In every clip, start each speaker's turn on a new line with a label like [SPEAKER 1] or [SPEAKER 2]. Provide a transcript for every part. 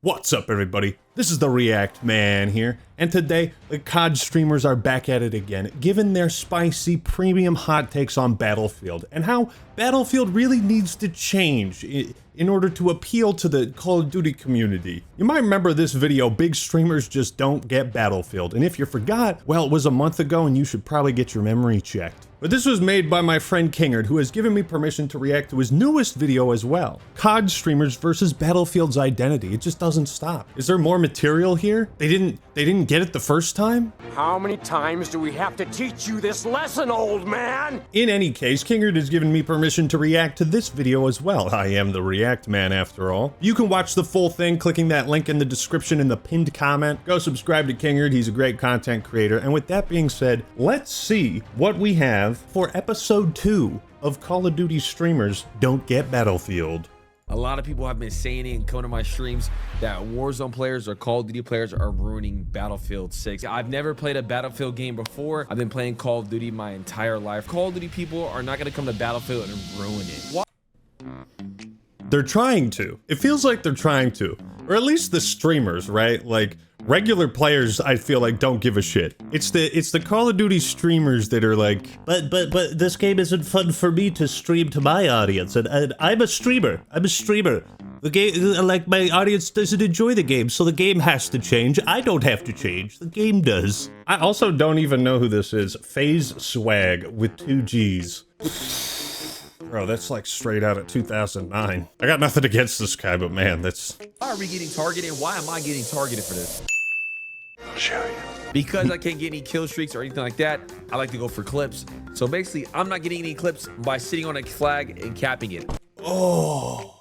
[SPEAKER 1] What's up, everybody? This is the ReAct man here, and today the COD streamers are back at it again, giving their spicy premium hot takes on Battlefield and how Battlefield really needs to change in order to appeal to the Call of Duty community. You might remember this video, Big Streamers Just Don't Get Battlefield, and if you forgot, well, it was a month ago and you should probably get your memory checked. But this was made by my friend Kingard, who has given me permission to react to his newest video as well. COD streamers versus Battlefield's identity. It just doesn't stop. Is there more material here? They didn't get it the first time?
[SPEAKER 2] How many times do we have to teach you this lesson, old man?
[SPEAKER 1] In any case, Kingard has given me permission to react to this video as well. I am the ReAct man after all. You can watch the full thing clicking that link in the description in the pinned comment. Go subscribe to Kingard, he's a great content creator. And with that being said, let's see what we have for episode 2 of Call of Duty Streamers Don't Get Battlefield.
[SPEAKER 3] A lot of people have been saying it and coming to my streams that Warzone players or Call of Duty players are ruining Battlefield 6. I've never played a Battlefield game before. I've been playing Call of Duty my entire life. Call of Duty people are not going to come to Battlefield and ruin it. What?
[SPEAKER 1] They're trying to. It feels like they're trying to. Or at least the streamers, right? Like, regular players, I feel like, don't give a shit. It's the Call of Duty streamers that are like, but this game isn't fun for me to stream to my audience, and I'm a streamer. The game, like, my audience doesn't enjoy the game, so the game has to change. I don't have to change. The game does. I also don't even know who this is. FaZe Swag with 2 G's. Bro, that's like straight out of 2009. I got nothing against this guy, but man, that's...
[SPEAKER 3] Why are we getting targeted? Why am I getting targeted for this?
[SPEAKER 1] I'll show you.
[SPEAKER 3] Because I can't get any kill streaks or anything like that, I like to go for clips. So basically, I'm not getting any clips by sitting on a flag and capping it.
[SPEAKER 1] Oh.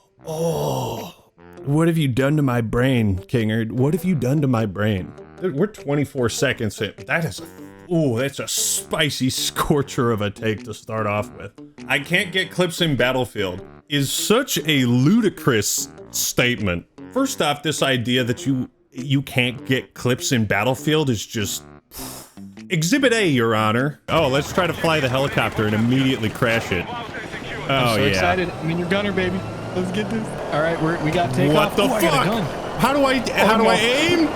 [SPEAKER 1] What have you done to my brain, Kingard? What have you done to my brain? We're 24 seconds in. That is that's a spicy scorcher of a take to start off with. I can't get clips in Battlefield is such a ludicrous statement. First off, this idea that you can't get clips in Battlefield is just... Exhibit A, Your Honor. Oh, let's try to fly the helicopter and immediately crash it. Oh,
[SPEAKER 4] I'm so
[SPEAKER 1] yeah.
[SPEAKER 4] excited. I mean, you're gunner, baby. Let's get this. All right, we got takeoff.
[SPEAKER 1] What the fuck? How do I aim?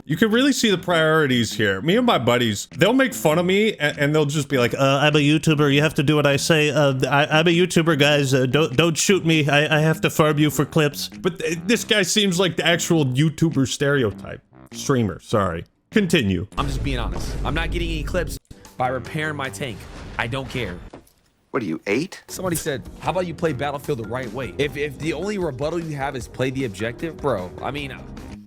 [SPEAKER 1] You can really see the priorities here. Me and my buddies, they'll make fun of me and they'll just be like, I'm a YouTuber, you have to do what I say. I'm a YouTuber, guys, don't shoot me. I have to farm you for clips. But this guy seems like the actual YouTuber stereotype. Streamer, sorry. Continue.
[SPEAKER 3] I'm just being honest. I'm not getting any clips by repairing my tank. I don't care.
[SPEAKER 5] What are you, 8?
[SPEAKER 3] Somebody said, how about you play Battlefield the right way? If the only rebuttal you have is play the objective, bro, I mean...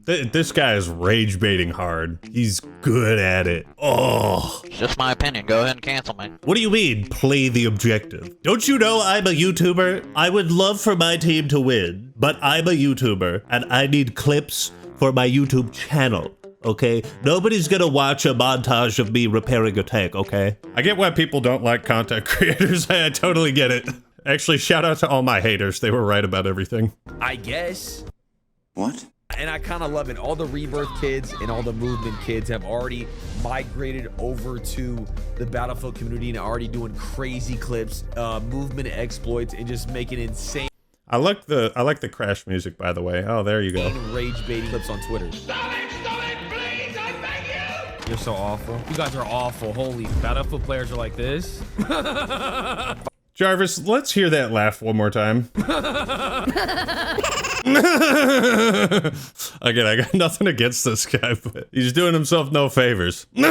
[SPEAKER 1] This guy is rage baiting hard. He's good at it. Oh.
[SPEAKER 6] It's just my opinion. Go ahead and cancel me.
[SPEAKER 1] What do you mean, play the objective? Don't you know I'm a YouTuber? I would love for my team to win, but I'm a YouTuber, and I need clips for my YouTube channel, okay? Nobody's gonna watch a montage of me repairing a tank, okay? I get why people don't like content creators. I totally get it. Actually, shout out to all my haters. They were right about everything.
[SPEAKER 3] I guess.
[SPEAKER 5] What?
[SPEAKER 3] And I kind of love it. All the Rebirth kids and all the Movement kids have already migrated over to the Battlefield community and are already doing crazy clips, movement exploits, and just making insane.
[SPEAKER 1] I like the crash music, by the way. Oh, there you go.
[SPEAKER 3] Rage baiting clips on Twitter.
[SPEAKER 2] Stop it, please, I beg you!
[SPEAKER 3] You're so awful. You guys are awful. Holy Battlefield players are like this.
[SPEAKER 1] Jarvis, let's hear that laugh one more time. Again, I got nothing against this guy, but he's doing himself no favors.
[SPEAKER 3] OG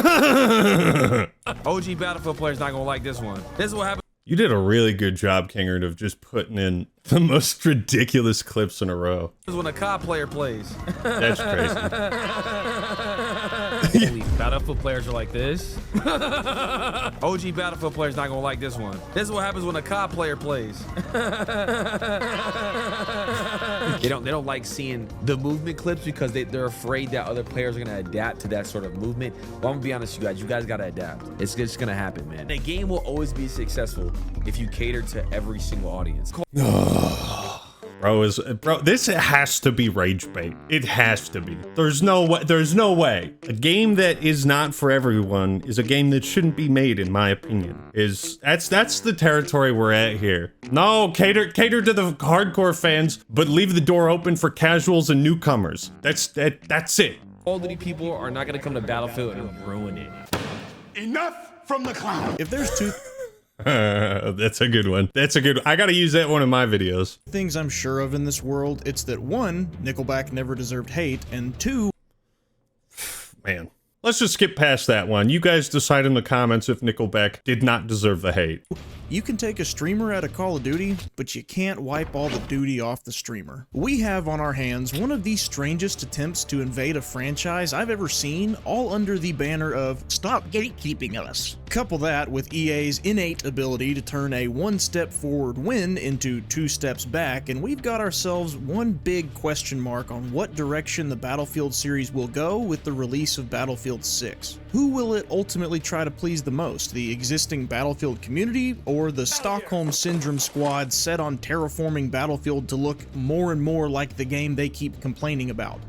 [SPEAKER 3] Battlefield players not gonna like this one. This is what happened.
[SPEAKER 1] You did a really good job, Kingard, of just putting in the most ridiculous clips in a row.
[SPEAKER 3] This is when a COD player plays.
[SPEAKER 1] That's crazy.
[SPEAKER 3] Holy Battlefield players are like this. OG Battlefield players not gonna like this one. This is what happens when a COD player plays. They don't like seeing the movement clips because they're afraid that other players are gonna adapt to that sort of movement. Well, I'm gonna be honest with you guys gotta adapt. It's just gonna happen, man. The game will always be successful if you cater to every single audience.
[SPEAKER 1] Bro, this has to be rage bait. It has to be. There's no way. A game that is not for everyone is a game that shouldn't be made, in my opinion. That's the territory we're at here. No, cater to the hardcore fans, but leave the door open for casuals and newcomers. That's it.
[SPEAKER 3] Call of Duty people are not gonna come to Battlefield and ruin it.
[SPEAKER 7] Enough from the clown.
[SPEAKER 4] If there's two
[SPEAKER 1] That's a good one. I gotta use that one in my videos.
[SPEAKER 4] things I'm sure of in this world, it's that one, Nickelback never deserved hate, and two,
[SPEAKER 1] Man, let's just skip past that one. You guys decide in the comments if Nickelback did not deserve the hate.
[SPEAKER 4] you can take a streamer out of Call of Duty, but you can't wipe all the duty off the streamer. We have on our hands one of the strangest attempts to invade a franchise I've ever seen, all under the banner of "Stop gatekeeping us." Couple that with EA's innate ability to turn a one-step forward win into 2 steps back, and we've got ourselves one big question mark on what direction the Battlefield series will go with the release of Battlefield 6. Who will it ultimately try to please the most, the existing Battlefield community, or the Stockholm Syndrome squad set on terraforming Battlefield to look more and more like the game they keep complaining about?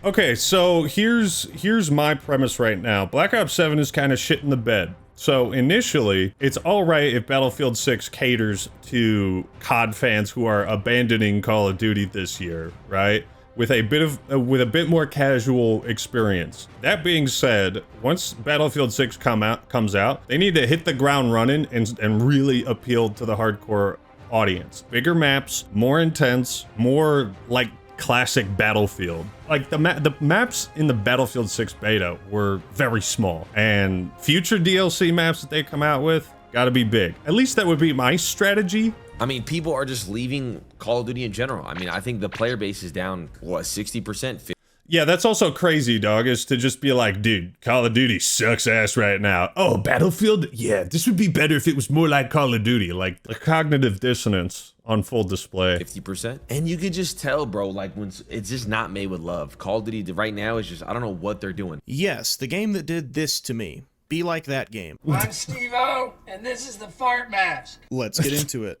[SPEAKER 1] Okay, so here's my premise right now. Black Ops 7 is kind of shit in the bed. So initially, it's alright if Battlefield 6 caters to COD fans who are abandoning Call of Duty this year, right? With a bit more casual experience. That being said, once Battlefield 6 comes out, they need to hit the ground running and really appeal to the hardcore audience. Bigger maps, more intense, more like classic Battlefield. Like the maps in the Battlefield 6 beta were very small, and future DLC maps that they come out with gotta be big. At least that would be my strategy.
[SPEAKER 3] I mean, people are just leaving Call of Duty in general. I mean, I think the player base is down, what, 60%?
[SPEAKER 1] Yeah, that's also crazy, dog, is to just be like, dude, Call of Duty sucks ass right now. Oh, Battlefield? Yeah, this would be better if it was more like Call of Duty. Like, the cognitive dissonance on full display.
[SPEAKER 3] 50%. And you can just tell, bro, like, when it's just not made with love. Call of Duty right now is just, I don't know what they're doing.
[SPEAKER 4] Yes, the game that did this to me. Be like that game.
[SPEAKER 8] I'm Steve-O, and this is the fart mask.
[SPEAKER 4] Let's get into it.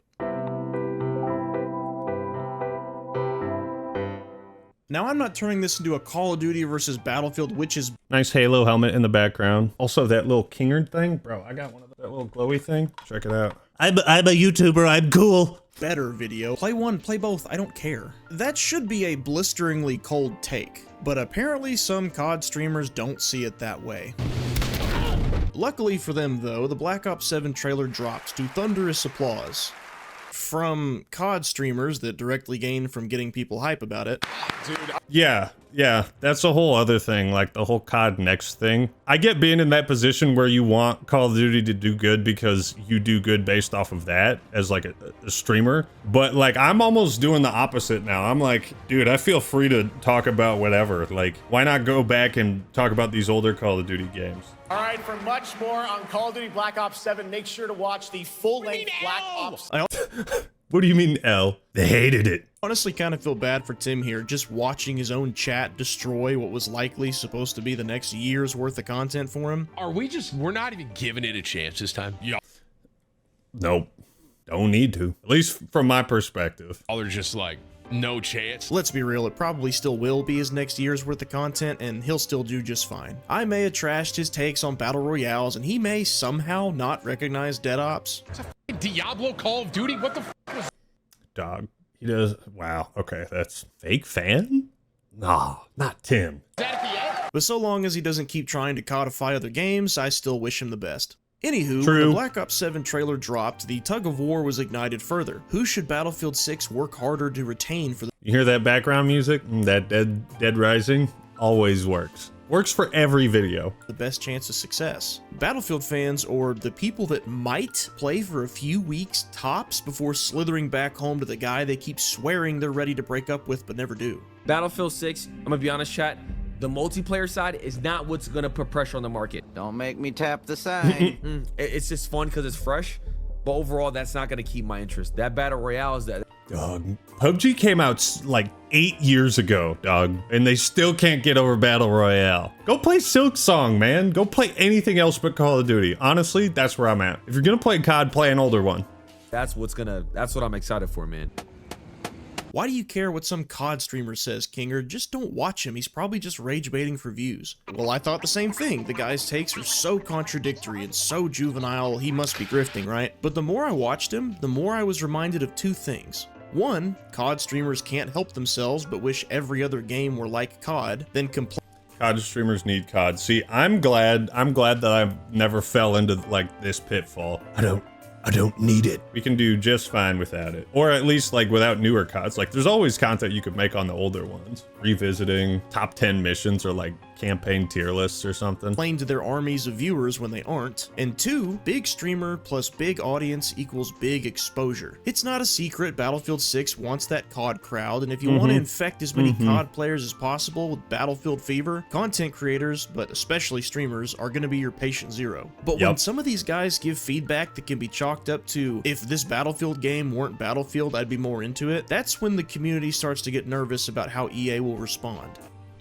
[SPEAKER 4] Now, I'm not turning this into a Call of Duty versus Battlefield, which is
[SPEAKER 1] Nice Halo helmet in the background. Also, that little Kingard thing. Bro, I got one of that little glowy thing. Check it out. I'm a YouTuber. I'm cool.
[SPEAKER 4] better video. Play one, play both, I don't care. That should be a blisteringly cold take, but apparently some COD streamers don't see it that way. Luckily for them though, the Black Ops 7 trailer dropped to thunderous applause from COD streamers that directly gain from getting people hype about it.
[SPEAKER 1] Yeah, that's a whole other thing, like the whole COD Next thing. I get being in that position where you want Call of Duty to do good because you do good based off of that as like a streamer, but like I'm almost doing the opposite now. I'm like, dude, I feel free to talk about whatever. Like, why not go back and talk about these older Call of Duty games?
[SPEAKER 9] All right, for much more on Call of Duty Black Ops 7, make sure to watch the full-length Black Ops.
[SPEAKER 1] What do you mean, L? They hated it.
[SPEAKER 4] Honestly kind of feel bad for Tim here, just watching his own chat destroy what was likely supposed to be the next year's worth of content for him.
[SPEAKER 7] We're not even giving it a chance this time. Y'all
[SPEAKER 1] Nope. Don't need to. At least from my perspective.
[SPEAKER 7] are just like, no chance.
[SPEAKER 4] Let's be real, it probably still will be his next year's worth of content, and he'll still do just fine. I may have trashed his takes on Battle Royales, and he may somehow not recognize Dead Ops.
[SPEAKER 7] Diablo Call of Duty? What the f was
[SPEAKER 1] Dog. He does. Wow. Okay, that's fake fan? Nah, not Tim.
[SPEAKER 7] that at the end?
[SPEAKER 4] But so long as he doesn't keep trying to codify other games, I still wish him the best. Anywho, when
[SPEAKER 1] True.
[SPEAKER 4] the Black Ops 7 trailer dropped, the tug of war was ignited further. Who should Battlefield 6 work harder to retain for
[SPEAKER 1] You hear that background music? That Dead Rising always works. Works for every video.
[SPEAKER 4] the best chance of success? Battlefield fans, or the people that might play for a few weeks tops before slithering back home to the guy they keep swearing they're ready to break up with but never do?
[SPEAKER 3] Battlefield 6, I'm gonna be honest, chat, the multiplayer side is not what's gonna put pressure on the market.
[SPEAKER 6] Don't make me tap the sign.
[SPEAKER 3] It's just fun because it's fresh, but overall, that's not gonna keep my interest. That Battle Royale is that.
[SPEAKER 1] Dog. PUBG came out like 8 years ago, dog, and they still can't get over Battle Royale. Go play Silk Song, man. Go play anything else but Call of Duty. Honestly, that's where I'm at. If you're gonna play COD, play an older one.
[SPEAKER 3] That's what I'm excited for, man.
[SPEAKER 4] Why do you care what some COD streamer says, Kinger? Just don't watch him. He's probably just rage baiting for views. Well, I thought the same thing. The guy's takes are so contradictory and so juvenile, he must be grifting, right? But the more I watched him, the more I was reminded of two things. One, COD streamers can't help themselves but wish every other game were like COD, then complain.
[SPEAKER 1] COD streamers need COD. See, I'm glad that I've never fell into like this pitfall. I don't need it. We can do just fine without it. Or at least like without newer CODs. Like there's always content you could make on the older ones. Revisiting top 10 missions or like campaign tier lists or something.
[SPEAKER 4] Complain to their armies of viewers when they aren't. And two, big streamer plus big audience equals big exposure. It's not a secret Battlefield 6 wants that COD crowd, and if you want to infect as many COD players as possible with Battlefield fever, content creators, but especially streamers, are going to be your patient zero. But when some of these guys give feedback that can be chalked up to, if this Battlefield game weren't Battlefield, I'd be more into it, that's when the community starts to get nervous about how EA will respond.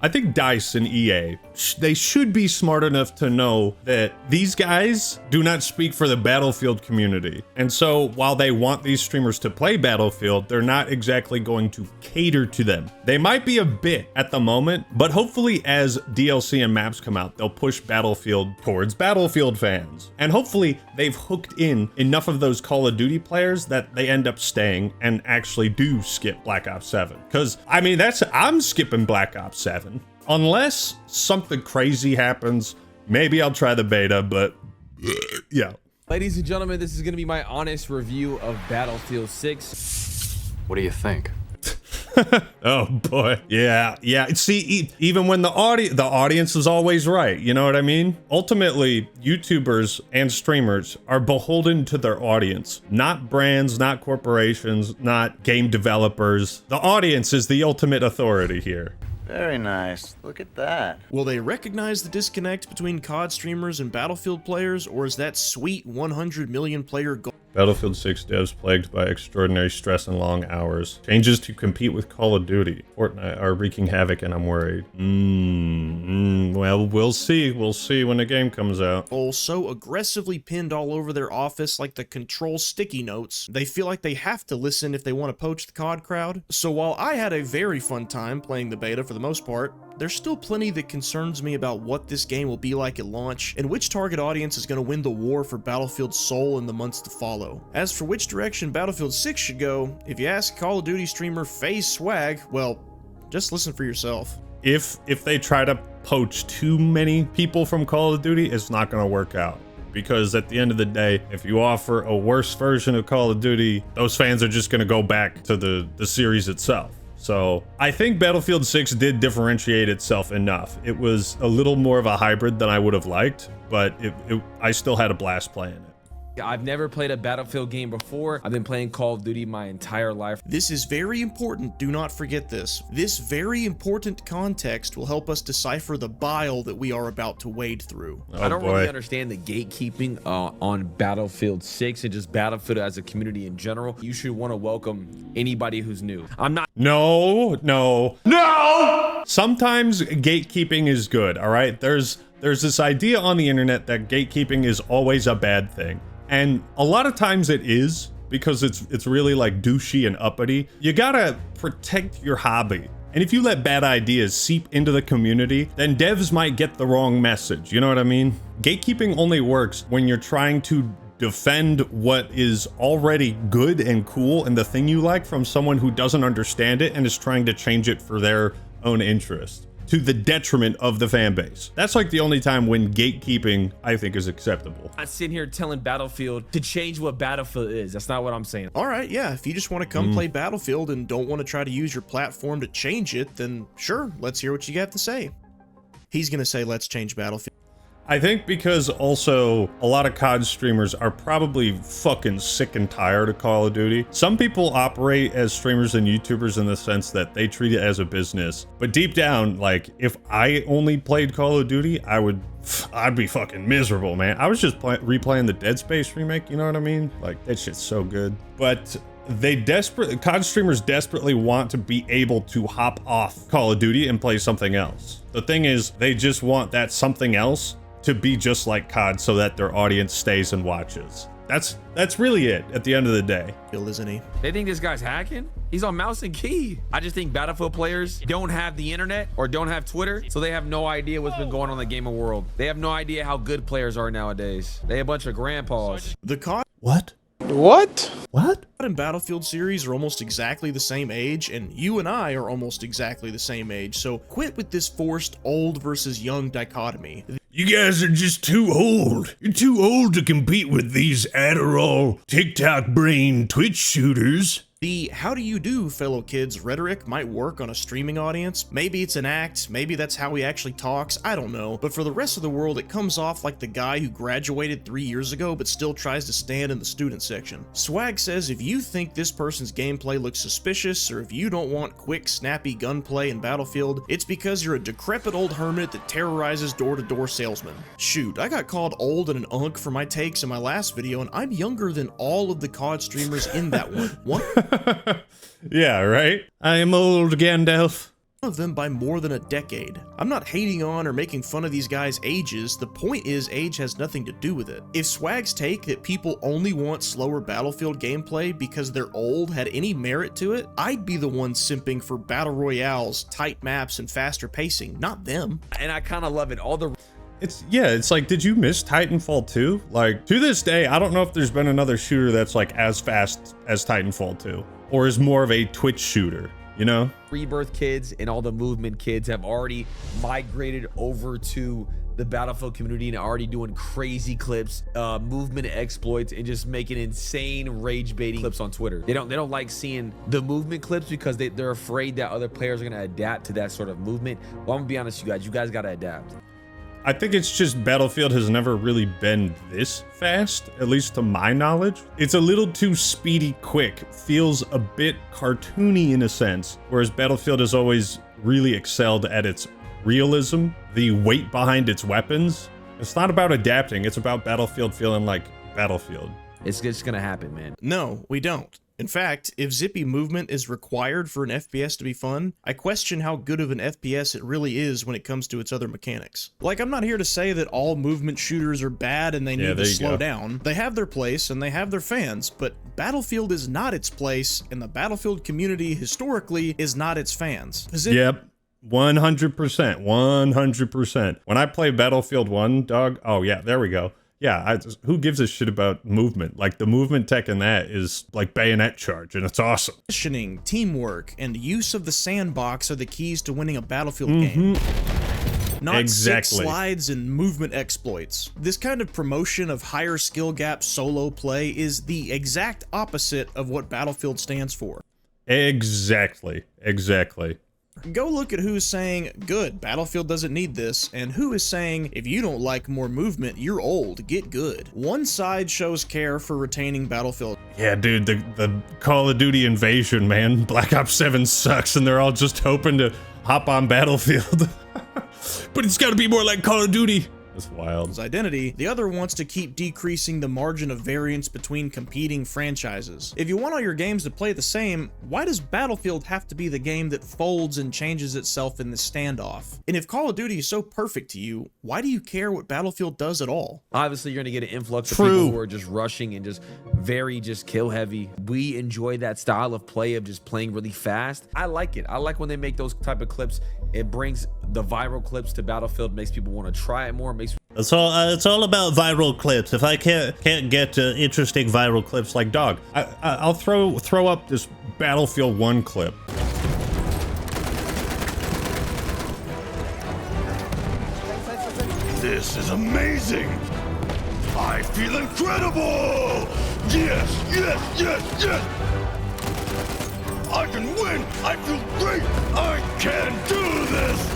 [SPEAKER 1] I think DICE and EA, they should be smart enough to know that these guys do not speak for the Battlefield community. And so while they want these streamers to play Battlefield, they're not exactly going to cater to them. They might be a bit at the moment, but hopefully as DLC and maps come out, they'll push Battlefield towards Battlefield fans. And hopefully they've hooked in enough of those Call of Duty players that they end up staying and actually do skip Black Ops 7. Because, I mean, I'm skipping Black Ops 7. Unless something crazy happens, maybe I'll try the beta, but yeah.
[SPEAKER 3] Ladies and gentlemen, this is going to be my honest review of Battlefield 6.
[SPEAKER 2] What do you think?
[SPEAKER 1] Oh boy. Yeah. See, even when the audience is always right, you know what I mean? Ultimately, YouTubers and streamers are beholden to their audience, not brands, not corporations, not game developers. The audience is the ultimate authority here.
[SPEAKER 6] Very nice. Look at that.
[SPEAKER 4] Will they recognize the disconnect between COD streamers and Battlefield players, or is that sweet 100 million player goal?
[SPEAKER 1] Battlefield 6 devs plagued by extraordinary stress and long hours. Changes to compete with Call of Duty. Fortnite are wreaking havoc and I'm worried. Well, we'll see. We'll see when the game comes out.
[SPEAKER 4] So aggressively pinned all over their office like the control sticky notes, they feel like they have to listen if they want to poach the COD crowd. So while I had a very fun time playing the beta for the most part, there's still plenty that concerns me about what this game will be like at launch and which target audience is going to win the war for Battlefield's soul in the months to follow. As for which direction Battlefield 6 should go, if you ask Call of Duty streamer FaZe Swag, well, just listen for yourself.
[SPEAKER 1] If they try to poach too many people from Call of Duty, it's not going to work out. Because at the end of the day, if you offer a worse version of Call of Duty, those fans are just going to go back to the series itself. So I think Battlefield 6 did differentiate itself enough. It was a little more of a hybrid than I would have liked, but I still had a blast playing it.
[SPEAKER 3] I've never played a Battlefield game before. I've been playing Call of Duty my entire life.
[SPEAKER 4] This is very important. Do not forget this. This very important context will help us decipher the bile that we are about to wade through.
[SPEAKER 3] I don't really understand the gatekeeping on Battlefield 6 and just Battlefield as a community in general. You should want to welcome anybody who's new. I'm not.
[SPEAKER 1] No. Sometimes gatekeeping is good, all right? There's this idea on the internet that gatekeeping is always a bad thing. And a lot of times it is, because it's really like douchey and uppity. You gotta protect your hobby. And if you let bad ideas seep into the community, then devs might get the wrong message. You know what I mean? Gatekeeping only works when you're trying to defend what is already good and cool and the thing you like from someone who doesn't understand it and is trying to change it for their own interest, to the detriment of the fan base. That's like the only time when gatekeeping, I think, is acceptable.
[SPEAKER 3] I'm not sitting here telling Battlefield to change what Battlefield is. That's not what I'm saying.
[SPEAKER 4] All right, yeah, if you just want to come play Battlefield and don't want to try to use your platform to change it, then sure, let's hear what you got to say. He's gonna say, let's change Battlefield.
[SPEAKER 1] I think because also a lot of COD streamers are probably fucking sick and tired of Call of Duty. Some people operate as streamers and YouTubers in the sense that they treat it as a business. But deep down, like, if I only played Call of Duty, I'd be fucking miserable, man. I was just replaying the Dead Space remake, you know what I mean? Like, that shit's so good. But COD streamers desperately want to be able to hop off Call of Duty and play something else. The thing is, they just want that something else to be just like COD so that their audience stays and watches. That's really it at the end of the day.
[SPEAKER 4] Isn't he?
[SPEAKER 3] They think this guy's hacking? He's on mouse and key. I just think Battlefield players don't have the internet or don't have Twitter, so they have no idea what's been going on in the gaming world. They have no idea how good players are nowadays. They a bunch of grandpas.
[SPEAKER 4] The COD
[SPEAKER 1] What?
[SPEAKER 9] What?
[SPEAKER 1] What?
[SPEAKER 4] and Battlefield series are almost exactly the same age, and you and I are almost exactly the same age, so quit with this forced old versus young dichotomy.
[SPEAKER 1] You guys are just too old. You're too old to compete with these Adderall, TikTok brain Twitch shooters.
[SPEAKER 4] The "how do you do, fellow kids" rhetoric might work on a streaming audience. Maybe it's an act, maybe that's how he actually talks, I don't know. But for the rest of the world, it comes off like the guy who graduated 3 years ago but still tries to stand in the student section. Swag says if you think this person's gameplay looks suspicious, or if you don't want quick, snappy gunplay in Battlefield, it's because you're a decrepit old hermit that terrorizes door-to-door salesmen. Shoot, I got called old and an unk for my takes in my last video, and I'm younger than all of the COD streamers in that one.
[SPEAKER 1] Yeah, right? I am old, Gandalf.
[SPEAKER 4] One of them by more than a decade. I'm not hating on or making fun of these guys' ages, the point is age has nothing to do with it. If Swag's take that people only want slower Battlefield gameplay because they're old had any merit to it, I'd be the one simping for Battle Royales, tight maps, and faster pacing, not them.
[SPEAKER 3] And I kind of love it. All the
[SPEAKER 1] It's like, did you miss Titanfall 2? Like, to this day, I don't know if there's been another shooter that's like as fast as Titanfall 2, or is more of a Twitch shooter, you know?
[SPEAKER 3] Rebirth kids and all the movement kids have already migrated over to the Battlefield community and already doing crazy clips, movement exploits, and just making insane rage baiting clips on Twitter. They don't like seeing the movement clips because they're afraid that other players are gonna adapt to that sort of movement. Well, I'm gonna be honest with you guys gotta adapt.
[SPEAKER 1] I think it's just Battlefield has never really been this fast, at least to my knowledge. It's a little too speedy quick, feels a bit cartoony in a sense, whereas Battlefield has always really excelled at its realism, the weight behind its weapons. It's not about adapting, it's about Battlefield feeling like Battlefield.
[SPEAKER 3] It's just gonna happen, man.
[SPEAKER 4] No, we don't. In fact, if zippy movement is required for an FPS to be fun, I question how good of an FPS it really is when it comes to its other mechanics. Like, I'm not here to say that all movement shooters are bad and they need to slow down. They have their place and they have their fans, but Battlefield is not its place, and the Battlefield community historically is not its fans.
[SPEAKER 1] Yep. 100%. 100%. When I play Battlefield 1, dog, oh yeah, there we go. Yeah, who gives a shit about movement? Like, the movement tech in that is like bayonet charge, and it's awesome.
[SPEAKER 4] Positioning, teamwork, and use of the sandbox are the keys to winning a Battlefield game. Not sick slides and movement exploits. This kind of promotion of higher skill gap solo play is the exact opposite of what Battlefield stands for.
[SPEAKER 1] Exactly.
[SPEAKER 4] Go look at who's saying, good, Battlefield doesn't need this, and who is saying, if you don't like more movement, you're old, get good. One side shows care for retaining Battlefield.
[SPEAKER 1] Yeah, dude, the Call of Duty invasion, man. Black Ops 7 sucks, and they're all just hoping to hop on Battlefield. But it's gotta be more like Call of Duty. That's wild.
[SPEAKER 4] Identity. The other wants to keep decreasing the margin of variance between competing franchises. If you want all your games to play the same, why does Battlefield have to be the game that folds and changes itself in this standoff? And if Call of Duty is so perfect to you, why do you care what Battlefield does at all?
[SPEAKER 3] Obviously, you're gonna get an influx of people who are just rushing and just very kill heavy. We enjoy that style of play of just playing really fast. I like it. I like when they make those type of clips. It brings the viral clips to Battlefield, makes people want to try it more.
[SPEAKER 10] It's all about viral clips. If I can't get interesting viral clips, like dog,
[SPEAKER 1] I'll throw up this Battlefield 1 clip.
[SPEAKER 11] This is amazing! I feel incredible! Yes! I can win! I feel great! I can do this!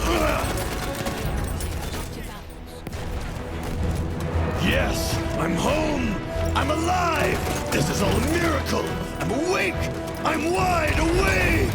[SPEAKER 11] Yes! I'm home! I'm alive! This is all a miracle! I'm awake! I'm wide awake!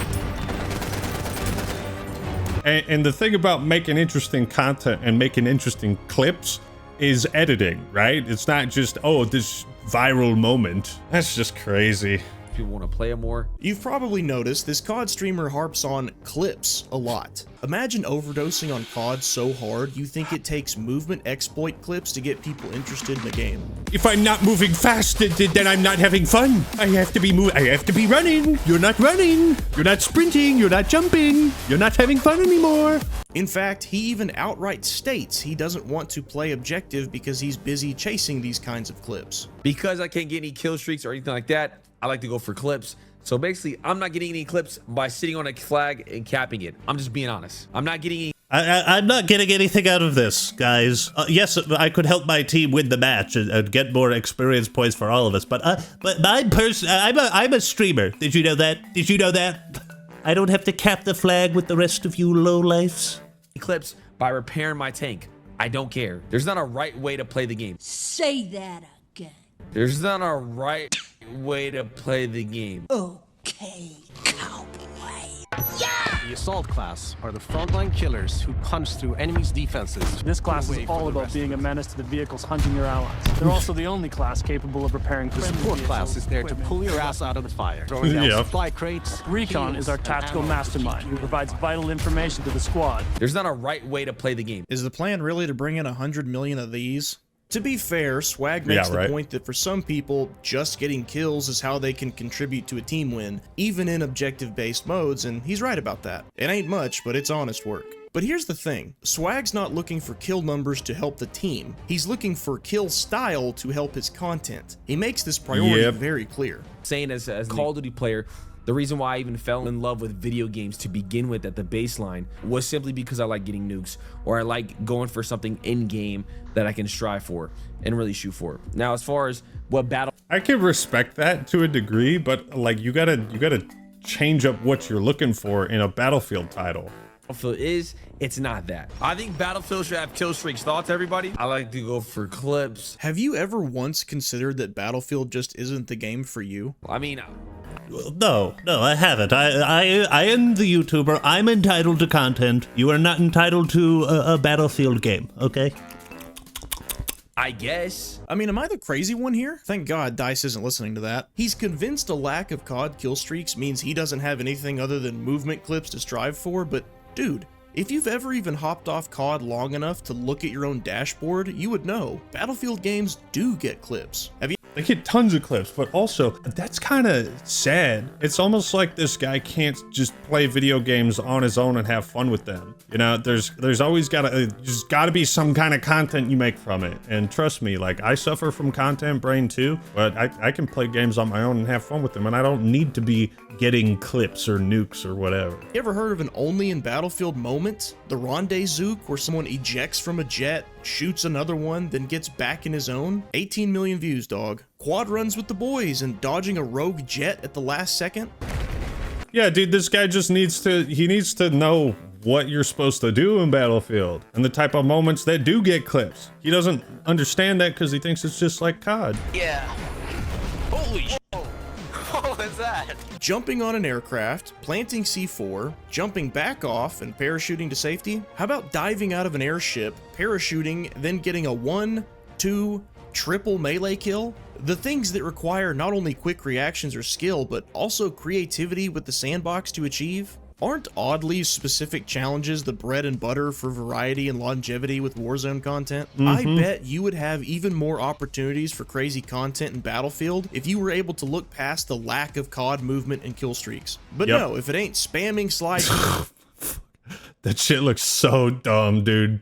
[SPEAKER 1] And the thing about making interesting content and making interesting clips is editing, right? It's not just, oh, this viral moment. That's just crazy.
[SPEAKER 3] People want to play it more.
[SPEAKER 4] You've probably noticed this COD streamer harps on clips a lot. Imagine overdosing on COD so hard you think it takes movement exploit clips to get people interested in the game.
[SPEAKER 1] If I'm not moving fast, then I'm not having fun. I have to be running. You're not running. You're not sprinting. You're not jumping. You're not having fun anymore.
[SPEAKER 4] In fact, he even outright states he doesn't want to play objective because he's busy chasing these kinds of clips.
[SPEAKER 3] Because I can't get any kill streaks or anything like that, I like to go for clips. So basically, I'm not getting any clips by sitting on a flag and capping it. I'm just being honest. I'm not getting any.
[SPEAKER 10] I'm not getting anything out of this, guys. Yes, I could help my team win the match and get more experience points for all of us, but I'm a streamer. Did you know that? Did you know that? I don't have to cap the flag with the rest of you lowlifes.
[SPEAKER 3] Clips by repairing my tank. I don't care. There's not a right way to play the game.
[SPEAKER 8] Say that again.
[SPEAKER 3] There's not a right way to play the game.
[SPEAKER 8] Okay, cowboy.
[SPEAKER 2] The assault class are the frontline killers who punch through enemies' defenses.
[SPEAKER 9] This class is all about being a menace to the vehicles hunting your allies. They're also the only class capable of repairing
[SPEAKER 2] The support class is there to pull your ass out of the fire, throwing down supply crates.
[SPEAKER 9] Recon is our tactical mastermind who provides vital information to the squad.
[SPEAKER 3] There's not a right way to play the game.
[SPEAKER 4] Is the plan really to bring in 100 million of these? To be fair, Swag makes the point that for some people, just getting kills is how they can contribute to a team win, even in objective-based modes, and he's right about that. It ain't much, but it's honest work. But here's the thing, Swag's not looking for kill numbers to help the team, he's looking for kill style to help his content. He makes this priority very clear.
[SPEAKER 3] Saying as a Call of Duty player, the reason why I even fell in love with video games to begin with at the baseline was simply because I like getting nukes, or I like going for something in game that I can strive for and really shoot for. Now, as far as what battle,
[SPEAKER 1] I can respect that to a degree, but like you gotta change up what you're looking for in a Battlefield title.
[SPEAKER 3] Battlefield is, it's not that. I think Battlefield should have kill streaks. Thoughts, everybody? I like to go for clips.
[SPEAKER 4] Have you ever once considered that Battlefield just isn't the game for you?
[SPEAKER 3] I mean,
[SPEAKER 10] No, I haven't. I am the YouTuber. I'm entitled to content. You are not entitled to a Battlefield game, okay?
[SPEAKER 3] I guess.
[SPEAKER 4] I mean, am I the crazy one here? Thank God DICE isn't listening to that. He's convinced a lack of COD kill streaks means he doesn't have anything other than movement clips to strive for, but dude, if you've ever even hopped off COD long enough to look at your own dashboard, you would know Battlefield games do get clips. Have you?
[SPEAKER 1] They get tons of clips, but also that's kind of sad. It's almost like this guy can't just play video games on his own and have fun with them. You know, there's always gotta be some kind of content you make from it. And trust me, like I suffer from content brain too, but I can play games on my own and have fun with them, and I don't need to be getting clips or nukes or whatever.
[SPEAKER 4] You ever heard of an only in Battlefield moment? The Rendezvous, where someone ejects from a jet, shoots another one, then gets back in his own? 18 million views, dog. Quad runs with the boys and dodging a rogue jet at the last second?
[SPEAKER 1] Yeah, dude, this guy just needs to know what you're supposed to do in Battlefield and the type of moments that do get clips. He doesn't understand that because he thinks it's just like COD.
[SPEAKER 2] Yeah. Holy shit. What was that?
[SPEAKER 4] Jumping on an aircraft, planting C4, jumping back off and parachuting to safety? How about diving out of an airship, parachuting, then getting a 1, 2, triple melee kill? The things that require not only quick reactions or skill, but also creativity with the sandbox to achieve? Aren't oddly specific challenges the bread and butter for variety and longevity with Warzone content? I bet you would have even more opportunities for crazy content in Battlefield if you were able to look past the lack of COD movement and kill streaks. But no, if it ain't spamming slide...
[SPEAKER 1] That shit looks so dumb, dude.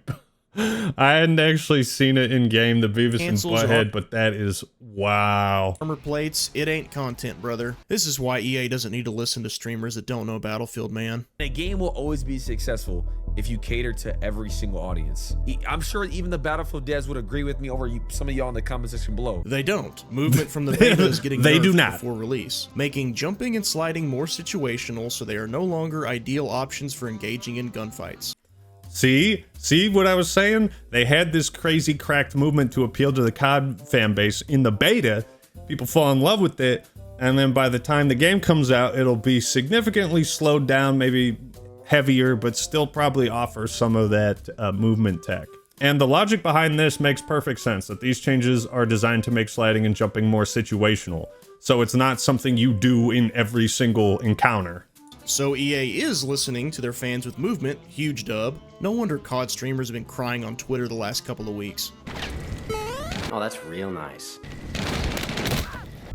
[SPEAKER 1] I hadn't actually seen it in game, the Beavis and Butthead, but that is wow.
[SPEAKER 4] Armor plates, it ain't content, brother. This is why EA doesn't need to listen to streamers that don't know Battlefield, man.
[SPEAKER 3] A game will always be successful if you cater to every single audience. I'm sure even the Battlefield devs would agree with me over some of y'all in the comment section below.
[SPEAKER 4] They don't. Movement from the beta is getting nerfed before release, making jumping and sliding more situational, so they are no longer ideal options for engaging in gunfights.
[SPEAKER 1] See what I was saying? They had this crazy cracked movement to appeal to the COD fan base in the beta. People fall in love with it, and then by the time the game comes out, it'll be significantly slowed down, maybe heavier, but still probably offer some of that movement tech. And the logic behind this makes perfect sense, that these changes are designed to make sliding and jumping more situational. so it's not something you do in every single encounter.
[SPEAKER 4] So EA is listening to their fans with movement, huge dub. No wonder COD streamers have been crying on Twitter the last couple of weeks.
[SPEAKER 12] Oh, that's real nice.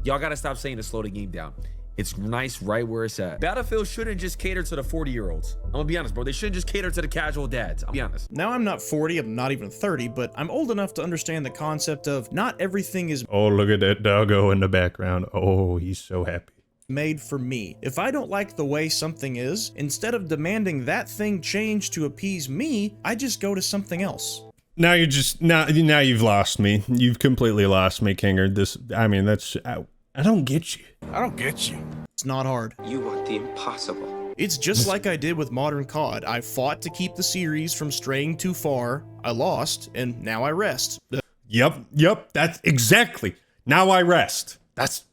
[SPEAKER 3] Y'all gotta stop saying to slow the game down. It's nice right where it's at. Battlefield shouldn't just cater to the 40-year-olds. I'm gonna be honest, bro. They shouldn't just cater to the casual dads. I'll be honest.
[SPEAKER 4] Now, I'm not 40, I'm not even 30, but I'm old enough to understand the concept of not everything is
[SPEAKER 1] Oh, look at that doggo in the background. Oh, he's so happy.
[SPEAKER 4] made for me. If I don't like the way something is, instead of demanding that thing change to appease me, I just go to something else.
[SPEAKER 1] Now you're just now you've lost me. You've completely lost me, Kinger. I mean, that's I don't get you.
[SPEAKER 4] I don't get you. It's not hard.
[SPEAKER 5] You want the impossible.
[SPEAKER 4] It's just like I did with modern COD. I fought to keep the series from straying too far. I lost, and now I rest.
[SPEAKER 1] Yep, that's exactly. Now I rest. That's,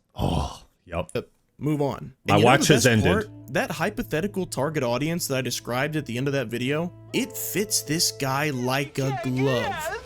[SPEAKER 1] yep.
[SPEAKER 4] Move on.
[SPEAKER 1] My watch has ended.
[SPEAKER 4] That hypothetical target audience that I described at the end of that video, it fits this guy like a glove.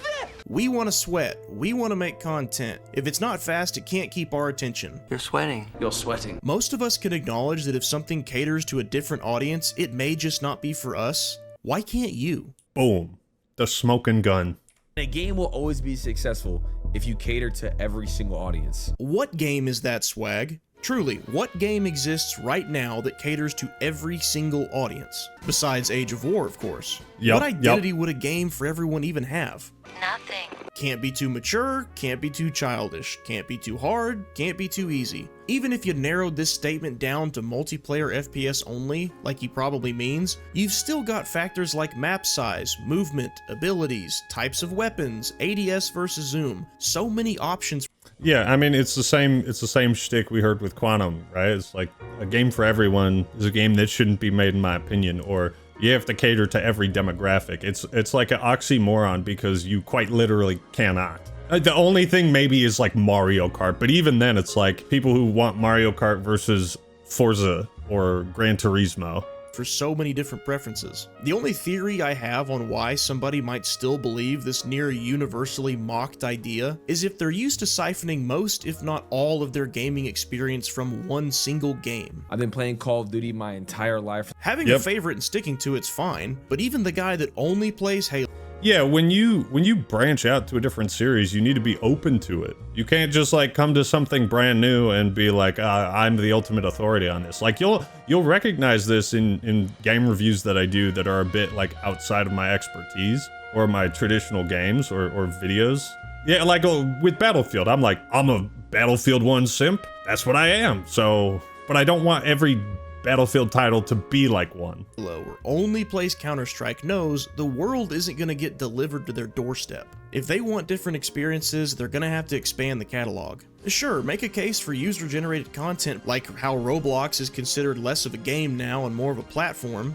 [SPEAKER 4] We want to sweat. We want to make content. If it's not fast, it can't keep our attention.
[SPEAKER 5] You're sweating.
[SPEAKER 12] You're sweating.
[SPEAKER 4] Most of us can acknowledge that if something caters to a different audience, it may just not be for us. Why can't you?
[SPEAKER 1] Boom. The smoking gun.
[SPEAKER 3] A game will always be successful if you cater to every single audience.
[SPEAKER 4] What game is that, Swag? Truly, what game exists right now that caters to every single audience? Besides Age of War, of course. What identity would a game for everyone even have?
[SPEAKER 13] Nothing.
[SPEAKER 4] Can't be too mature, can't be too childish, can't be too hard, can't be too easy. Even if you narrowed this statement down to multiplayer FPS only, like he probably means, you've still got factors like map size, movement, abilities, types of weapons, ADS versus zoom, so many options.
[SPEAKER 1] Yeah, I mean, it's the same shtick we heard with Quantum, right? It's like a game for everyone is a game that shouldn't be made, in my opinion, or you have to cater to every demographic. It's like an oxymoron because you quite literally cannot. The only thing maybe is like Mario Kart, but even then it's like people who want Mario Kart versus Forza or Gran Turismo.
[SPEAKER 4] For so many different preferences. The only theory I have on why somebody might still believe this near universally mocked idea is if they're used to siphoning most, if not all, of their gaming experience from one single game.
[SPEAKER 3] I've been playing Call of Duty my entire life.
[SPEAKER 4] Having a favorite and sticking to it's fine, but even the guy that only plays Halo.
[SPEAKER 1] Yeah, when you branch out to a different series, you need to be open to it. You can't just like come to something brand new and be like, I'm the ultimate authority on this. Like you'll recognize this in game reviews that I do that are a bit like outside of my expertise or my traditional games or videos. Yeah, like with Battlefield, I'm a Battlefield 1 simp. That's what I am. So, but I don't want every Battlefield title to be like one.
[SPEAKER 4] Or only plays Counter-Strike knows the world isn't going to get delivered to their doorstep. If they want different experiences, they're going to have to expand the catalog. Sure, make a case for user-generated content like how Roblox is considered less of a game now and more of a platform.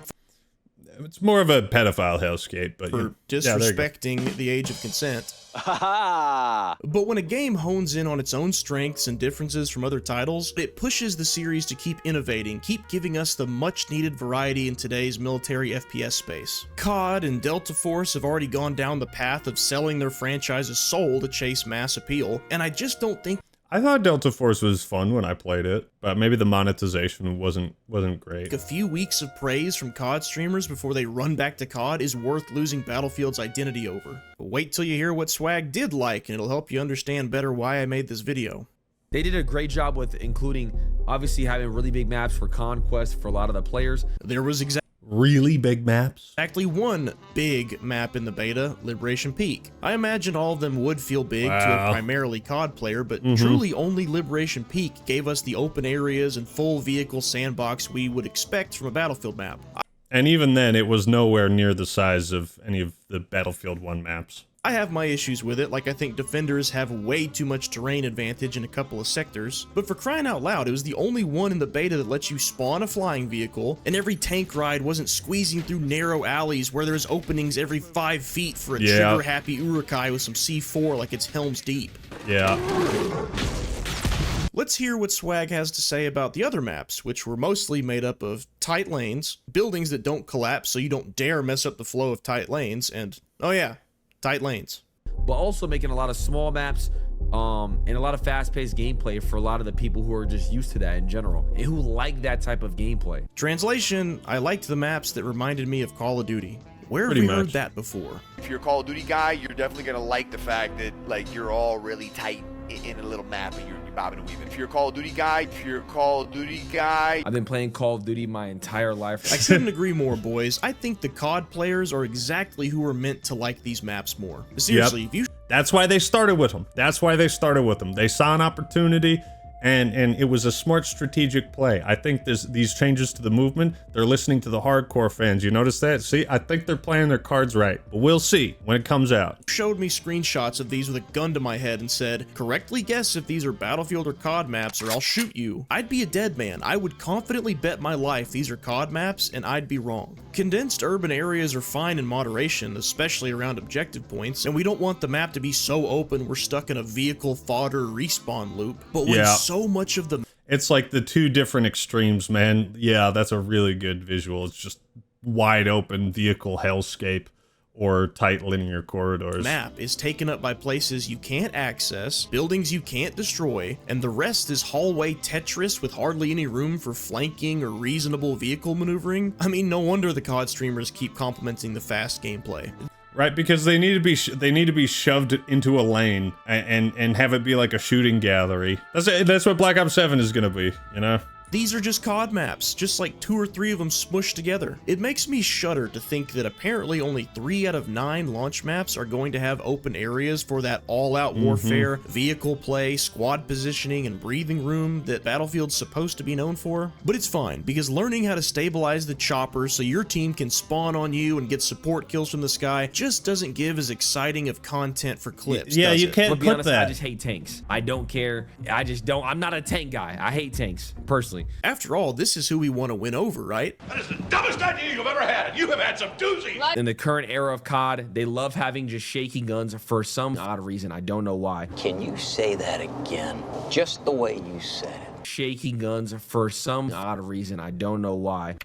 [SPEAKER 1] It's more of a pedophile hellscape, but
[SPEAKER 4] for disrespecting the age of consent. But when a game hones in on its own strengths and differences from other titles, it pushes the series to keep innovating, keep giving us the much needed variety in today's military FPS space. COD and Delta Force have already gone down the path of selling their franchise's soul to chase mass appeal, and I just don't think
[SPEAKER 1] I thought Delta Force was fun when I played it, but maybe the monetization wasn't great.
[SPEAKER 4] A few weeks of praise from COD streamers before they run back to COD is worth losing Battlefield's identity over. But wait till you hear what Swag did like, and it'll help you understand better why I made this video.
[SPEAKER 3] They did a great job with including, obviously, having really big maps for conquest for a lot of the players.
[SPEAKER 4] There was
[SPEAKER 1] really big maps?
[SPEAKER 4] Exactly one big map in the beta, Liberation Peak. I imagine all of them would feel big to a primarily COD player, but truly only Liberation Peak gave us the open areas and full vehicle sandbox we would expect from a Battlefield map.
[SPEAKER 1] And even then, it was nowhere near the size of any of the Battlefield 1 maps.
[SPEAKER 4] I have my issues with it, like I think defenders have way too much terrain advantage in a couple of sectors, but for crying out loud, it was the only one in the beta that lets you spawn a flying vehicle, and every tank ride wasn't squeezing through narrow alleys where there's openings every 5 feet for a trigger-happy Urukai with some C4 like it's Helm's Deep.
[SPEAKER 1] Yeah.
[SPEAKER 4] Let's hear what Swag has to say about the other maps, which were mostly made up of tight lanes, buildings that don't collapse so you don't dare mess up the flow of tight lanes, and, oh yeah, tight lanes.
[SPEAKER 3] But also making a lot of small maps and a lot of fast-paced gameplay for a lot of the people who are just used to that in general and who like that type of gameplay.
[SPEAKER 4] Translation, I liked the maps that reminded me of Call of Duty. Where have
[SPEAKER 1] Pretty
[SPEAKER 4] we heard
[SPEAKER 1] much.
[SPEAKER 4] that before?
[SPEAKER 13] If you're a Call of Duty guy, you're definitely gonna like the fact that like you're all really tight in a little map and you're bobbing and weaving. If you're a Call of Duty guy,
[SPEAKER 3] I've been playing Call of Duty my entire life.
[SPEAKER 4] I couldn't agree more, boys. I think the COD players are exactly who are meant to like these maps more. Seriously, if you
[SPEAKER 1] That's why they started with them. That's why they started with them. They saw an opportunity, and it was a smart strategic play. I think these changes to the movement, they're listening to the hardcore fans. You notice that? See, I think they're playing their cards right. But we'll see when it comes out.
[SPEAKER 4] showed me screenshots of these with a gun to my head and said, correctly guess if these are Battlefield or COD maps or I'll shoot you, I'd be a dead man. I would confidently bet my life these are COD maps and I'd be wrong. Condensed urban areas are fine in moderation, especially around objective points, and we don't want the map to be so open we're stuck in a vehicle fodder respawn loop. But when so much of the
[SPEAKER 1] It's like the two different extremes, man. Yeah, that's a really good visual. It's just wide open vehicle hellscape or tight linear corridors.
[SPEAKER 4] map is taken up by places you can't access, buildings you can't destroy, and the rest is hallway Tetris with hardly any room for flanking or reasonable vehicle maneuvering. I mean, no wonder the COD streamers keep complimenting the fast gameplay.
[SPEAKER 1] Right, because they need to be shoved into a lane and have it be like a shooting gallery. That's what Black Ops 7 is gonna be, you know?
[SPEAKER 4] These are just COD maps, just like 2 or 3 of them smushed together. It makes me shudder to think that apparently only 3 out of 9 launch maps are going to have open areas for that all-out warfare, vehicle play, squad positioning, and breathing room that Battlefield's supposed to be known for. But it's fine, because learning how to stabilize the chopper so your team can spawn on you and get support kills from the sky just doesn't give as exciting of content for clips,
[SPEAKER 10] Yeah,
[SPEAKER 4] does
[SPEAKER 10] you
[SPEAKER 4] it?
[SPEAKER 10] can't
[SPEAKER 3] But to be
[SPEAKER 10] put
[SPEAKER 3] honest,
[SPEAKER 10] that.
[SPEAKER 3] I just hate tanks. I don't care. I just don't. I'm not a tank guy. I hate tanks, personally.
[SPEAKER 4] After all, this is who we want to win over, right?
[SPEAKER 11] That is the dumbest idea you've ever had. You have had some doozies.
[SPEAKER 3] In the current era of COD, they love having just shaky guns for some odd reason. I don't know why.
[SPEAKER 12] Can you say that again? Just the way you said it.
[SPEAKER 3] Shaky guns for some odd reason. I don't know why.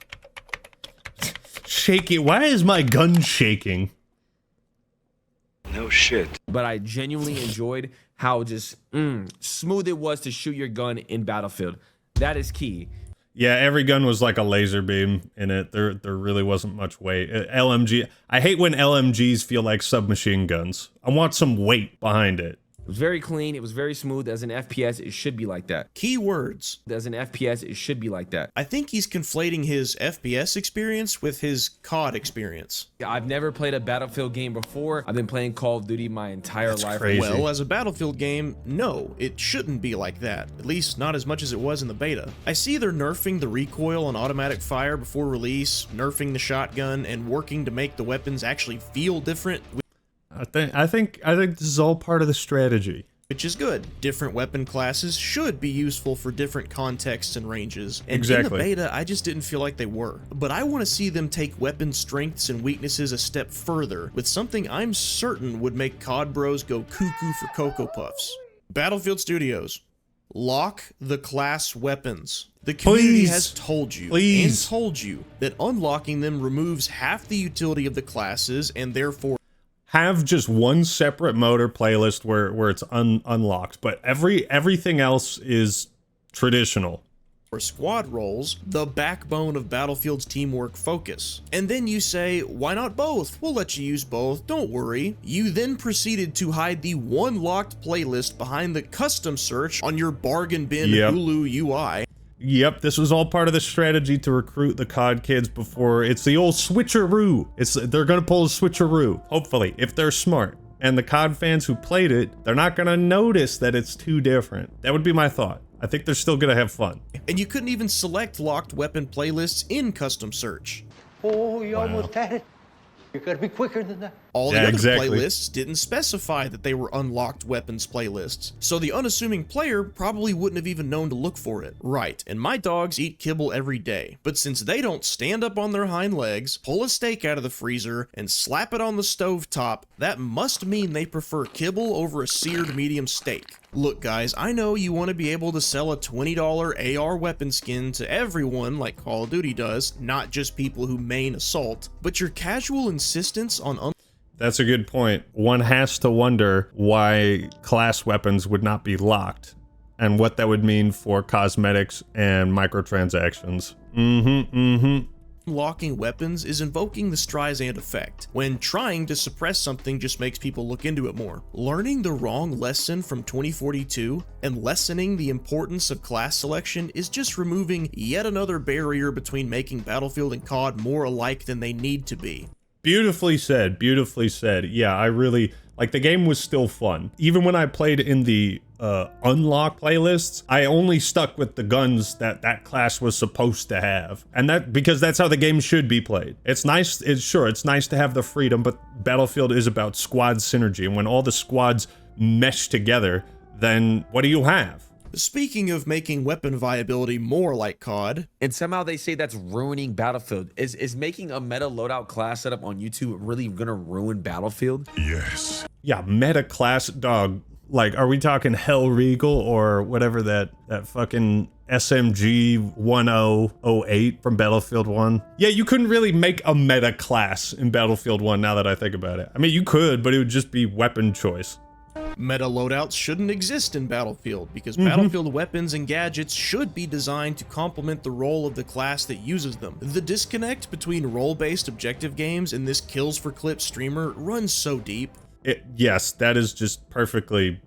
[SPEAKER 1] Shaking. Why is my gun shaking?
[SPEAKER 11] No shit.
[SPEAKER 3] But I genuinely enjoyed how just smooth it was to shoot your gun in Battlefield. That is key.
[SPEAKER 1] Yeah, every gun was like a laser beam in it. There really wasn't much weight. LMG. I hate when LMGs feel like submachine guns. I want some weight behind it.
[SPEAKER 3] It was very clean. It was very smooth. As an FPS, it should be like that.
[SPEAKER 4] Keywords.
[SPEAKER 3] As an FPS, it should be like that.
[SPEAKER 4] I think he's conflating his FPS experience with his COD experience.
[SPEAKER 3] I've never played a Battlefield game before. I've been playing Call of Duty my entire life.
[SPEAKER 1] Crazy.
[SPEAKER 4] Well, as a Battlefield game, no, it shouldn't be like that. At least not as much as it was in the beta. I see they're nerfing the recoil on automatic fire before release, nerfing the shotgun, and working to make the weapons actually feel different.
[SPEAKER 1] I think this is all part of the strategy.
[SPEAKER 4] Which is good. Different weapon classes should be useful for different contexts and ranges. And
[SPEAKER 1] Exactly.
[SPEAKER 4] in the beta, I just didn't feel like they were. But I want to see them take weapon strengths and weaknesses a step further with something I'm certain would make COD bros go cuckoo for Cocoa Puffs. Battlefield Studios. Lock the class weapons. The community
[SPEAKER 1] Please.
[SPEAKER 4] has told you
[SPEAKER 1] Please.
[SPEAKER 4] and told you that unlocking them removes half the utility of the classes and therefore
[SPEAKER 1] Have just one separate motor playlist where it's unlocked, but everything else is traditional.
[SPEAKER 4] or squad roles, the backbone of Battlefield's teamwork focus. And then you say, why not both? We'll let you use both, don't worry. You then proceeded to hide the one locked playlist behind the custom search on your bargain bin Hulu UI.
[SPEAKER 1] Yep, this was all part of the strategy to recruit the COD kids before. It's the old switcheroo. They're gonna pull a switcheroo, hopefully, if they're smart. And the COD fans who played it, they're not gonna notice that it's too different. That would be my thought. I think they're still gonna have fun.
[SPEAKER 4] And you couldn't even select locked weapon playlists in custom search.
[SPEAKER 14] Oh, you almost had it. You gotta be quicker than that.
[SPEAKER 4] All the other playlists didn't specify that they were unlocked weapons playlists, so the unassuming player probably wouldn't have even known to look for it. Right, and my dogs eat kibble every day, but since they don't stand up on their hind legs, pull a steak out of the freezer, and slap it on the stove top, that must mean they prefer kibble over a seared medium steak. Look guys, I know you want to be able to sell a $20 AR weapon skin to everyone like Call of Duty does, not just people who main assault, but your casual insistence on
[SPEAKER 1] That's a good point. One has to wonder why class weapons would not be locked and what that would mean for cosmetics and microtransactions.
[SPEAKER 4] Locking weapons is invoking the Streisand effect, when trying to suppress something just makes people look into it more. Learning the wrong lesson from 2042 and lessening the importance of class selection is just removing yet another barrier between making Battlefield and COD more alike than they need to be.
[SPEAKER 1] Beautifully said, beautifully said. Yeah, I really, like, the game was still fun. Even when I played in the unlock playlists, I only stuck with the guns that that class was supposed to have. And that, because that's how the game should be played. It's nice, it's nice to have the freedom, but Battlefield is about squad synergy. And when all the squads mesh together, then what do you have?
[SPEAKER 4] Speaking of making weapon viability more like COD,
[SPEAKER 3] and somehow they say that's ruining Battlefield. Is making a meta loadout class setup on YouTube really gonna ruin Battlefield?
[SPEAKER 11] Yes.
[SPEAKER 1] Yeah, meta class, dog. Like, are we talking Hell Regal or whatever that fucking SMG 1008 from Battlefield 1? Yeah, you couldn't really make a meta class in Battlefield 1 now that I think about it. I mean, you could, but it would just be weapon choice.
[SPEAKER 4] Meta loadouts shouldn't exist in Battlefield because Battlefield weapons and gadgets should be designed to complement the role of the class that uses them. The disconnect between role-based objective games and this kills for clips streamer runs so deep.
[SPEAKER 1] Yes, that is just perfectly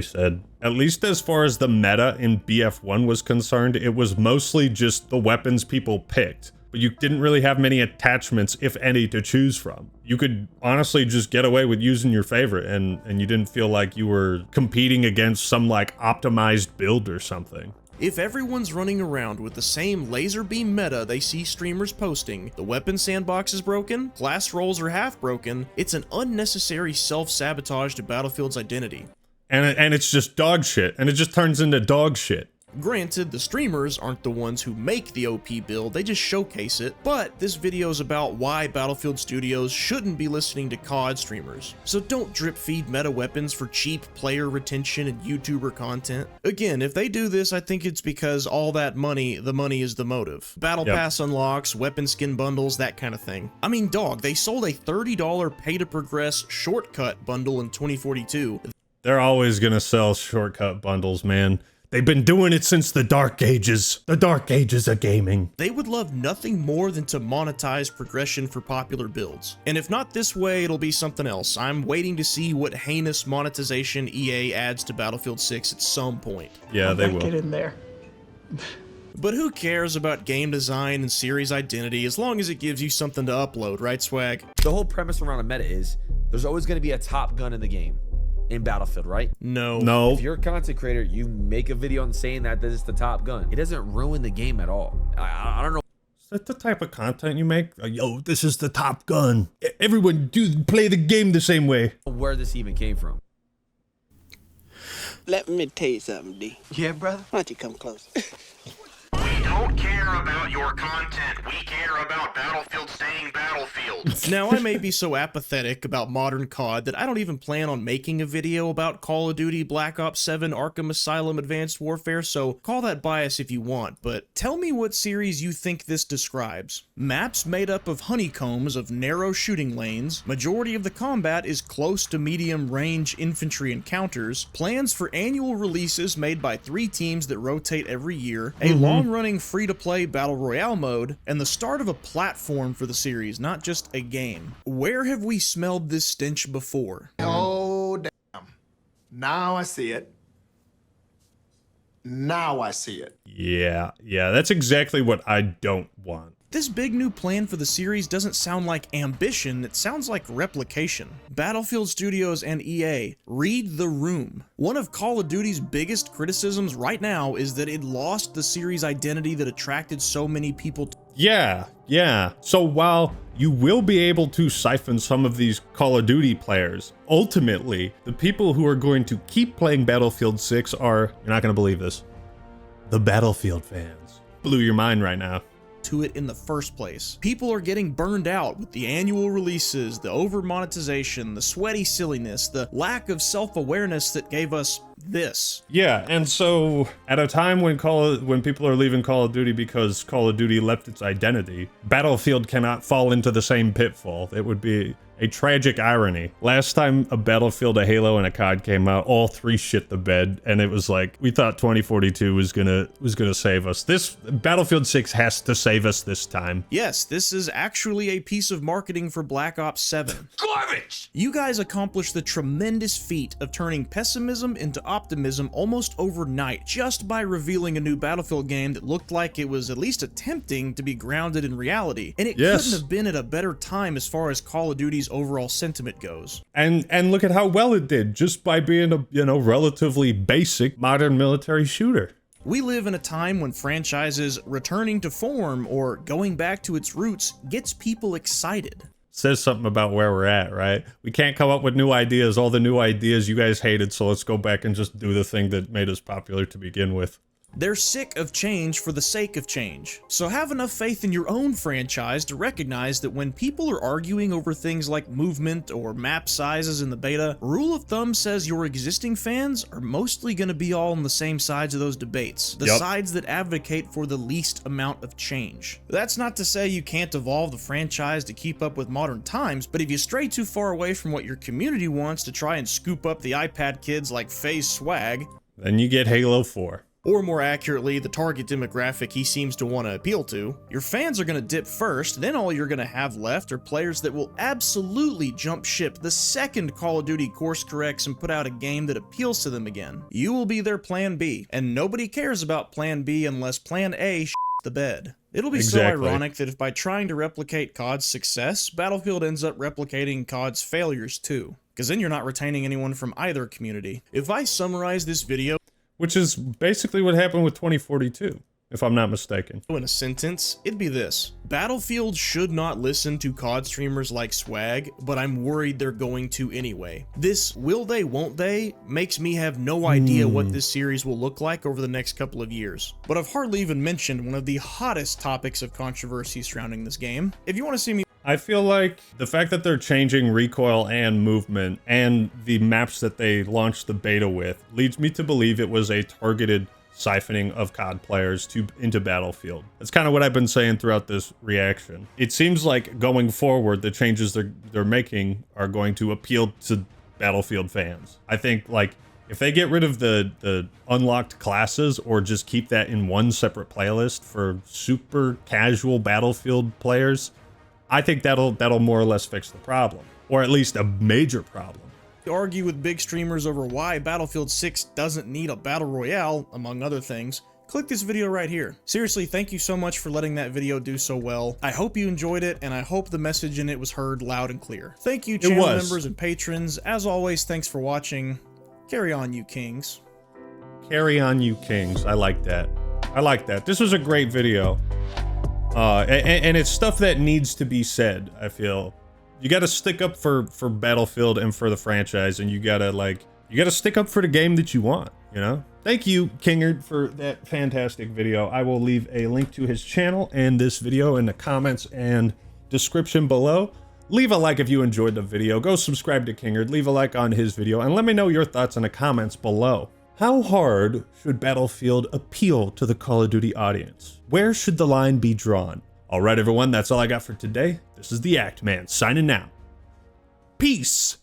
[SPEAKER 1] said. At least as far as the meta in BF1 was concerned, it was mostly just the weapons people picked. But you didn't really have many attachments, if any, to choose from. You could honestly just get away with using your favorite and you didn't feel like you were competing against some like optimized build or something.
[SPEAKER 4] If everyone's running around with the same laser beam meta they see streamers posting, the weapon sandbox is broken, class roles are half broken, it's an unnecessary self-sabotage to Battlefield's identity.
[SPEAKER 1] And it's just dog shit, and it just turns into dog shit.
[SPEAKER 4] Granted, the streamers aren't the ones who make the OP build, they just showcase it, but this video is about why Battlefield Studios shouldn't be listening to COD streamers. So don't drip feed meta weapons for cheap player retention and YouTuber content. Again, if they do this, I think it's because all that money, the money is the motive. Battle Pass unlocks, weapon skin bundles, that kind of thing. I mean, dog, they sold a $30 pay to progress shortcut bundle in 2042.
[SPEAKER 1] They're always gonna sell shortcut bundles, man. They've been doing it since the Dark Ages. The Dark Ages of gaming.
[SPEAKER 4] They would love nothing more than to monetize progression for popular builds. And if not this way, it'll be something else. I'm waiting to see what heinous monetization EA adds to Battlefield 6 at some point.
[SPEAKER 1] Yeah, they will.
[SPEAKER 15] Get in there.
[SPEAKER 4] But who cares about game design and series identity as long as it gives you something to upload, right, Swag?
[SPEAKER 3] The whole premise around a meta is there's always going to be a top gun in the game. In Battlefield, right?
[SPEAKER 1] No.
[SPEAKER 3] If you're a content creator, you make a video on saying that this is the top gun. It doesn't ruin the game at all. I don't know.
[SPEAKER 1] Is that the type of content you make? Yo, this is the top gun. Everyone play the game the same way.
[SPEAKER 3] Where this even came from.
[SPEAKER 16] Let me tell you something, D.
[SPEAKER 12] Yeah, brother?
[SPEAKER 16] Why don't you come closer?
[SPEAKER 17] We don't care about your content. We care about Battlefield staying Battlefield.
[SPEAKER 4] Now, I may be so apathetic about modern COD that I don't even plan on making a video about Call of Duty, Black Ops 7, Arkham Asylum, Advanced Warfare, so call that bias if you want, but tell me what series you think this describes. Maps made up of honeycombs of narrow shooting lanes, majority of the combat is close to medium range infantry encounters, plans for annual releases made by 3 teams that rotate every year, a long-running free-to-play Battle Royale mode, and the start of a platform for the series, not just a game. Where have we smelled this stench before?
[SPEAKER 18] Oh, damn. Now I see it. Now I see it.
[SPEAKER 1] Yeah, that's exactly what I don't want.
[SPEAKER 4] This big new plan for the series doesn't sound like ambition, it sounds like replication. Battlefield Studios and EA, read the room. One of Call of Duty's biggest criticisms right now is that it lost the series' identity that attracted so many people.
[SPEAKER 1] Yeah. So while you will be able to siphon some of these Call of Duty players, ultimately, the people who are going to keep playing Battlefield 6 are, you're not going to believe this, the Battlefield fans. Blew your mind right now.
[SPEAKER 4] To it in the first place. People are getting burned out with the annual releases, the over monetization, the sweaty silliness, the lack of self-awareness that gave us this.
[SPEAKER 1] Yeah, and so at a time when people are leaving Call of Duty because Call of Duty left its identity, Battlefield cannot fall into the same pitfall. It would be A tragic irony. Last time a Battlefield, a Halo, and a COD came out, all three shit the bed, and it was like, we thought 2042 was gonna save us. This Battlefield 6 has to save us this time.
[SPEAKER 4] Yes, this is actually a piece of marketing for Black Ops 7.
[SPEAKER 11] Garbage!
[SPEAKER 4] You guys accomplished the tremendous feat of turning pessimism into optimism almost overnight, just by revealing a new Battlefield game that looked like it was at least attempting to be grounded in reality. And it couldn't have been at a better time as far as Call of Duty's overall sentiment goes.
[SPEAKER 1] And look at how well it did, just by being a, you know, relatively basic modern military shooter.
[SPEAKER 4] We live in a time when franchises returning to form or going back to its roots gets people excited.
[SPEAKER 1] Says something about where we're at, right? We can't come up with new ideas. All the new ideas you guys hated, so let's go back and just do the thing that made us popular to begin with.
[SPEAKER 4] They're sick of change for the sake of change. So have enough faith in your own franchise to recognize that when people are arguing over things like movement or map sizes in the beta, rule of thumb says your existing fans are mostly going to be all on the same sides of those debates. The sides that advocate for the least amount of change. That's not to say you can't evolve the franchise to keep up with modern times, but if you stray too far away from what your community wants to try and scoop up the iPad kids like FaZe Swag,
[SPEAKER 1] then you get Halo 4.
[SPEAKER 4] Or more accurately, the target demographic he seems to want to appeal to, your fans are going to dip first, then all you're going to have left are players that will absolutely jump ship the second Call of Duty course corrects and put out a game that appeals to them again. You will be their plan B, and nobody cares about plan B unless plan A shits the bed. It'll be so ironic that if by trying to replicate COD's success, Battlefield ends up replicating COD's failures too, because then you're not retaining anyone from either community. If I summarize this video,
[SPEAKER 1] which is basically what happened with 2042, if I'm not mistaken.
[SPEAKER 4] In a sentence, it'd be this. Battlefield should not listen to COD streamers like Swag, but I'm worried they're going to anyway. This will they, won't they makes me have no idea what this series will look like over the next couple of years. But I've hardly even mentioned one of the hottest topics of controversy surrounding this game. If you want to see me,
[SPEAKER 1] I feel like the fact that they're changing recoil and movement and the maps that they launched the beta with leads me to believe it was a targeted siphoning of COD players into Battlefield. That's kind of what I've been saying throughout this reaction. It seems like going forward, the changes they're making are going to appeal to Battlefield fans. I think like if they get rid of the unlocked classes or just keep that in one separate playlist for super casual Battlefield players, I think that'll more or less fix the problem, or at least a major problem.
[SPEAKER 4] Argue with big streamers over why Battlefield 6 doesn't need a Battle Royale, among other things, click this video right here. Seriously, thank you so much for letting that video do so well. I hope you enjoyed it, and I hope the message in it was heard loud and clear. Thank you, channel members and patrons. As always, thanks for watching. Carry on, you kings.
[SPEAKER 1] Carry on, you kings. I like that. I like that. This was a great video. And it's stuff that needs to be said, I feel. You gotta stick up for Battlefield and for the franchise, and you gotta stick up for the game that you want, you know? Thank you, Kingard, for that fantastic video. I will leave a link to his channel and this video in the comments and description below. Leave a like if you enjoyed the video. Go subscribe to Kingard, leave a like on his video, and let me know your thoughts in the comments below. How hard should Battlefield appeal to the Call of Duty audience? Where should the line be drawn? Alright everyone, that's all I got for today. This is the Act Man, signing out. Peace!